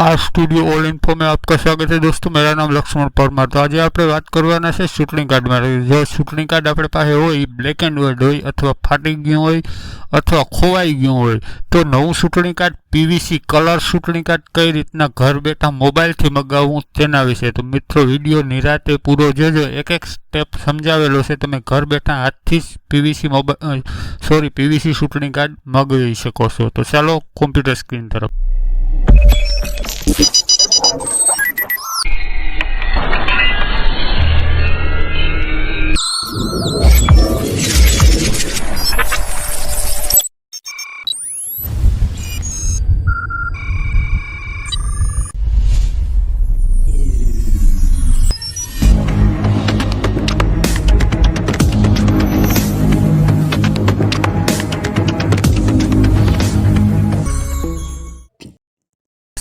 आज studio all info में आपका स्वागत है दोस्तों। मेरा नाम लक्ष्मण परमार। तो आज आप बात करवाना है चूंटणी कार्ड में। जो चूंटणी कार्ड अपने पास हो ब्लेक एंड व्हाइट हो अथवा फाटी गયું હોય अथवा खोवाई गયું હોય तो नવું चूंटणी कार्ड पीवीसी कलर चूंटणी कार्ड कई रीतना घर बैठा मोबाइल थी मंगावવું તેના વિશે तो मित्रों वीडियो निराते पूरो जोजो। एक एक स्टेप समझावेलो છે। તમે घर बैठा हाथથી જ पीवीसी चूंटणी कार्ड मंगावी શકો છો। तो ચાલો कॉम्प्यूटर स्क्रीन तरफ।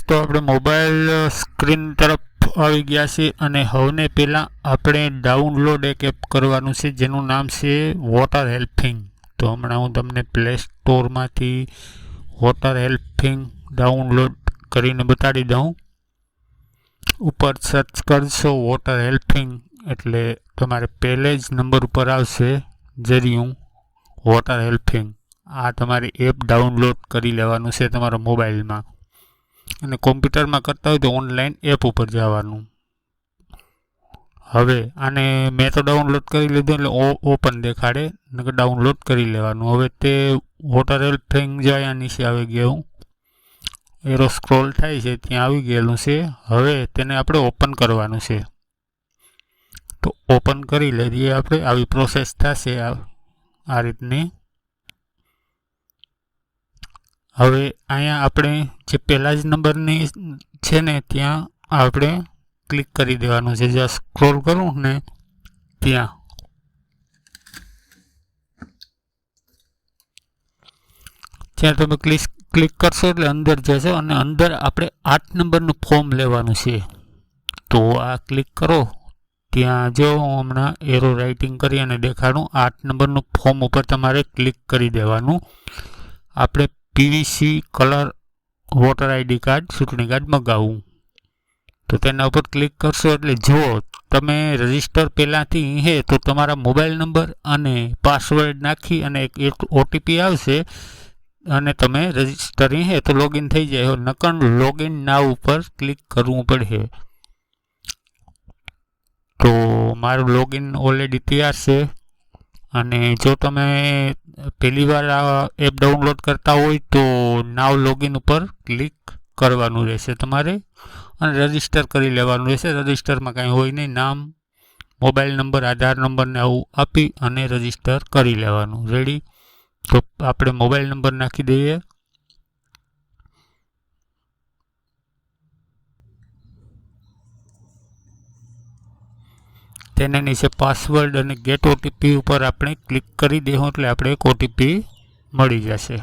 तो આપણે મોબાઈલ સ્ક્રીન તરફ આવી ગયા છે અને હવે પહેલાં આપણે ડાઉનલોડ એક એપ કરવાનું છે જેનું નામ છે વોટર હેલ્પિંગ। તો હમણાં હું તમને પ્લે સ્ટોરમાંથી વોટર હેલ્પિંગ ડાઉનલોડ કરીને બતાડી દઉં। ઉપર સર્ચ કરશો વોટર હેલ્પિંગ એટલે તમારે પહેલે જ નંબર ઉપર આવશે જરિયું વોટર હેલ્પિંગ। આ તમારી એપ ડાઉનલોડ કરી લેવાનું છે તમારા મોબાઈલમાં અને કોમ્પ્યુટરમાં કરતા હોય તો ઓનલાઈન એપ ઉપર જવાનું। હવે આને મેં તો ડાઉનલોડ કરી લીધું એટલે ઓપન દેખાડે નકર ડાઉનલોડ કરી લેવાનું। હવે તે વોટર હેલ્પિંગ જો અહીંયા નીચે આવી ગયું એરો સ્ક્રોલ થાય છે ત્યાં આવી ગયેલું છે। હવે તેને આપણે ઓપન કરવાનું છે તો ઓપન કરી લઈએ આપણે। આવી પ્રોસેસ થશે આ રીતની। હવે અહીંયા આપણે જે પહેલા જ નંબરની છે ને ત્યાં આપણે ક્લિક કરી દેવાનું છે। જ્યાં સ્ક્રોલ કરું ને ત્યાં તમે ક્લિક કરશો એટલે અંદર જશો અને અંદર આપણે 8 નંબરનું ફોર્મ લેવાનું છે। તો આ ક્લિક કરો ત્યાં જો હું હમણાં એરો રાઇટિંગ કરી અને દેખાડું 8 નંબરનું ફોર્મ ઉપર તમારે ક્લિક કરી દેવાનું। આપણે PVC colour voter ID card चूंटणी कार्ड मंगावू तो तेना पर क्लिक करशो एटले जो तमे रजिस्टर पहलाथी है तो तमारा मोबाइल नंबर अने पासवर्ड नाखी अने एक ओटीपी आवशे अने तमे रजिस्टर है तो लॉगिन थई जाए। नकन लॉगिन नाउ पर क्लिक करवू पड़े। तो मारू लॉगिन ऑलरेडी तैयार है અને જો તમે પહેલી વાર આ એપ ડાઉનલોડ કરતા હોય તો નાવ લોગિન ઉપર ક્લિક કરવાનું રહેશે તમારે અને રજિસ્ટર કરી લેવાનું રહેશે। રજિસ્ટરમાં કાંઈ હોય નહીં, નામ, મોબાઈલ નંબર, આધાર નંબરને આવું આપી અને રજિસ્ટર કરી લેવાનું। રેડી? તો આપણે મોબાઈલ નંબર નાખી દઈએ। तेना नीचे पासवर्ड और गेट ओटीपी पर आपणे क्लिक करी देहूँ एटले आपणे एक ओटीपी मळी जशे।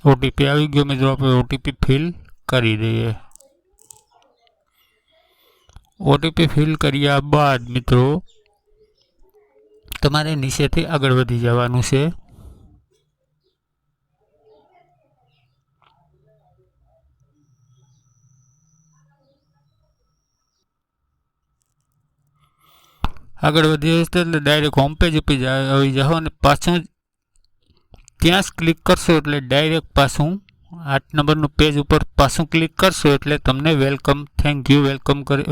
ओटीपी आई गयो मित्रों, आपणे ओटीपी फिल करी दईए। ओटीपी फिल कर्या बाद मित्रों तमारे नीचेथी आगळ वधी जवानुं छे। आगळ वधी એટલે ડાયરેક્ટ હોમ પેજ ઉપર આવી જાઓ અને પાછું ત્યાં જ ક્લિક કરશો એટલે ડાયરેક્ટ પાછું 8 નંબરનું પેજ ઉપર પાછું ક્લિક કરશો એટલે તમને વેલકમ, થેન્ક યુ,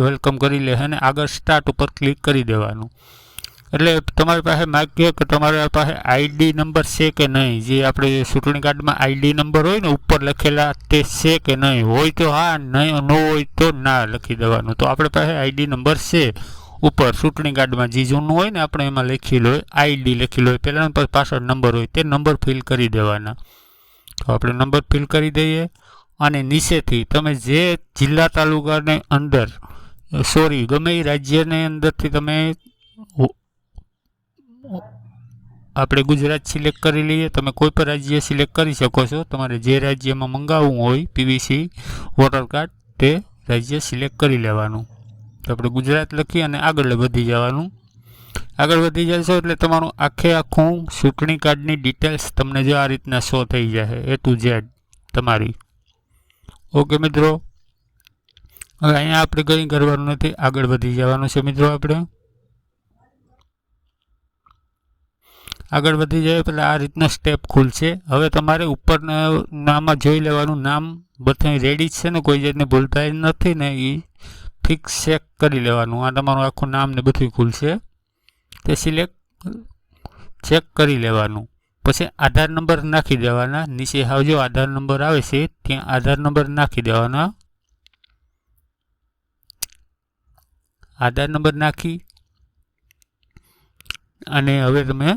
વેલકમ કરી લે અને આગળ સ્ટાર્ટ ઉપર ક્લિક કરી દેવાનું। એટલે તમારી પાસે માગ્યો કે તમારી પાસે આઈડી નંબર છે કે નહીં, જે આપણે ચૂંટણી કાર્ડમાં આઈડી નંબર હોય ને ઉપર લખેલા તે છે કે નહીં, હોય તો હા, નહીં ન હોય તો ના લખી દેવાનું। તો આપણે પાસે આઈડી નંબર છે ऊपर चूंटणी कार्ड में जी जूनू हो अपने एम लखेलू हो आईडी लखेलू हो पहला पर पाछळ नंबर हो ते नंबर फिल करी देवाना। तो आपणे नंबर फिल करी दईए अने नीचेथी तमे जे जिल्ला तालुका ने अंदर सॉरी गमे राज्य ने अंदर थी तमे આપણે ગુજરાત સિલેક્ટ કરી લઈએ। તમે કોઈ પણ રાજ્ય સિલેક્ટ કરી શકો છો। તમારે જે રાજ્યમાં મંગાવવું હોય પીવીસી વોટર કાર્ડ તે રાજ્ય સિલેક્ટ કરી લેવાનું। तो આપણે ગુજરાત લખી અને આગળ વધી જવાનું। આગળ વધી જશો એટલે તમારું આખે આખું ચૂંટણી કાર્ડની ડિટેલ્સ તમને જો આ રીતના શો થઈ જાય A to Z તમારી. ઓકે મિત્રો, હવે અહીંયા આપણે કંઈ કરવાનું નથી, આગળ વધી જવાનું છે મિત્રો. આપણે આગળ વધી જાય એટલે આ રીતનો સ્ટેપ ખુલશે. હવે તમારે ઉપર નામમાં જોઈ લેવાનું, નામ બધું રેડી છે ને, કોઈ જાતને ભૂલતા નથી ને, એ ફિક્સ ચેક કરી લેવાનું. આ તમારું આખું નામ ને બધું ખુલશે, તે સિલેક્ટ ચેક કરી લેવાનું. પછી આધાર નંબર નાખી દેવાના. નીચે આવજો આધાર નંબર આવે છે ત્યાં આધાર નંબર નાખી દેવાના. આધાર નંબર નાખી અને હવે તમે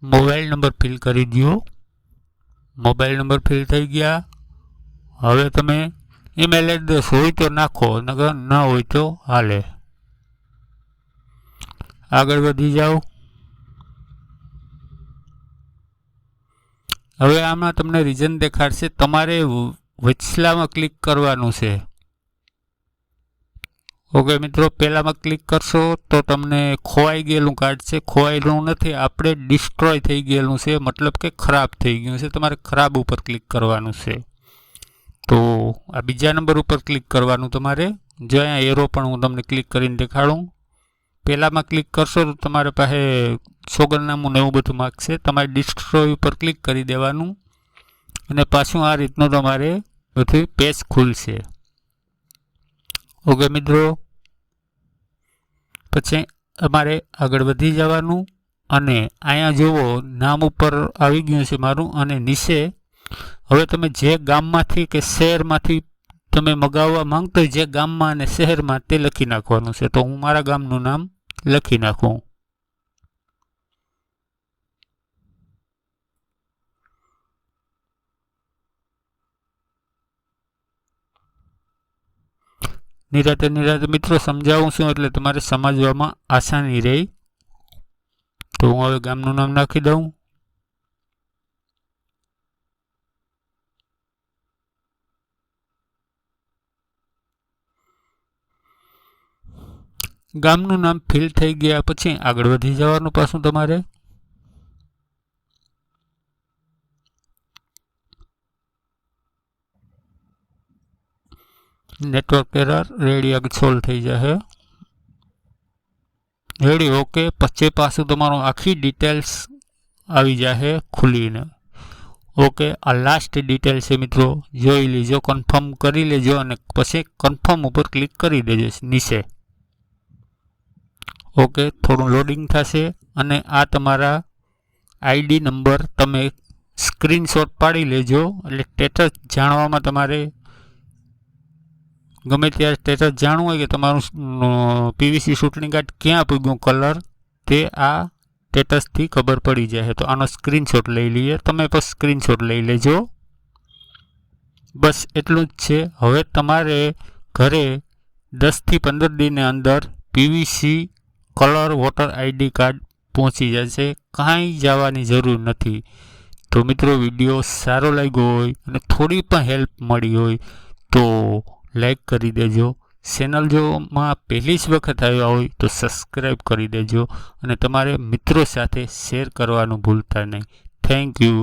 મોબાઈલ નંબર ફિલ કરી દો. મોબાઈલ નંબર ફિલ થઈ ગયા. હવે તમે ઈમેલ એડ્રેસ હોય તો નાખો, નકર ન હોય તો હાલે. આગળ વધી જાઓ. હવે આમાં તમને રીઝન દેખાડશે, તમારે વચલામાં ક્લિક કરવાનું છે. ઓકે મિત્રો, પહેલામાં ક્લિક કરશો તો તમને ખોવાઈ ગયેલું કાર્ડ છે. ખોવાયેલું નથી, આપણે ડિસ્ટ્રોય થઈ ગયેલું છે, મતલબ કે ખરાબ થઈ ગયું છે. તમારે ખરાબ ઉપર ક્લિક કરવાનું છે. તો આ બીજા નંબર ઉપર ક્લિક કરવાનું તમારે. જો અહીંયા એરો પણ હું તમને ક્લિક કરીને દેખાડું. પહેલામાં ક્લિક કરશો તો તમારે પાસે સોગંદનામું ને એવું બધું માગશે. તમારે ડિસ્ટ્રોય ઉપર ક્લિક કરી દેવાનું અને પાછું આ રીતનું તમારે બધું પેજ ખુલશે. ઓકે મિત્રો, પછી અમારે આગળ વધી જવાનું અને અહીંયા જુઓ નામ ઉપર આવી ગયું છે મારું. અને નીચે હવે તમે જે ગામમાંથી કે શહેરમાંથી તમે મગાવવા માંગતો હોય, જે ગામમાં અને શહેરમાં, તે લખી નાખવાનું છે. તો હું મારા ગામનું નામ લખી નાખું. નિરાતે મિત્રો સમજાવું છું એટલે તમારે સમજવામાં આસાની રહે. તો હું હવે ગામનું નામ નાખી દઉં. ગામનું નામ ફિલ થઈ ગયા પછી આગળ વધી જવાનું પાછું તમારે. નેટવર્ક એરર રેડી આગળ સોલ્વ થઈ જશે. રેડી. ઓકે, પછી પાછું તમારું આખી ડિટેલ્સ આવી જશે ખુલીને. ઓકે, આ લાસ્ટ ડિટેલ છે મિત્રો, જોઈ લેજો, કન્ફર્મ કરી લેજો અને પછી કન્ફર્મ ઉપર ક્લિક કરી દેજો નીચે. ઓકે, થોડું લોડિંગ થશે અને આ તમારા આઈડી નંબર તમે સ્ક્રીનશોટ પાડી લેજો. એટલે સ્ટેટસ જાણવામાં તમારે ગમે ત્યારે સ્ટેટસ જાણવું હોય કે તમારું પીવીસી ચૂંટણી કાર્ડ ક્યાં પૂગ્યું કલર, તે આ સ્ટેટસથી ખબર પડી જાય. તો આનો સ્ક્રીનશોટ લઈ લઈએ. તમે પણ સ્ક્રીનશોટ લઈ લેજો. બસ એટલું જ છે. હવે તમારે ઘરે 10 થી 15 દિનની અંદર PVC colour voter ID card પહોંચી જશે. કાંઈ જવાની જરૂર નથી. તો મિત્રો, વિડીયો સારો લાગ્યો હોય અને થોડી પણ હેલ્પ મળી હોય તો લાઈક કરી દેજો. ચેનલ જોમાં પહેલી જ વખત આવ્યા હોય તો સબસ્ક્રાઈબ કરી દેજો અને તમારે મિત્રો સાથે શેર કરવાનું ભૂલતા નહીં. Thank you.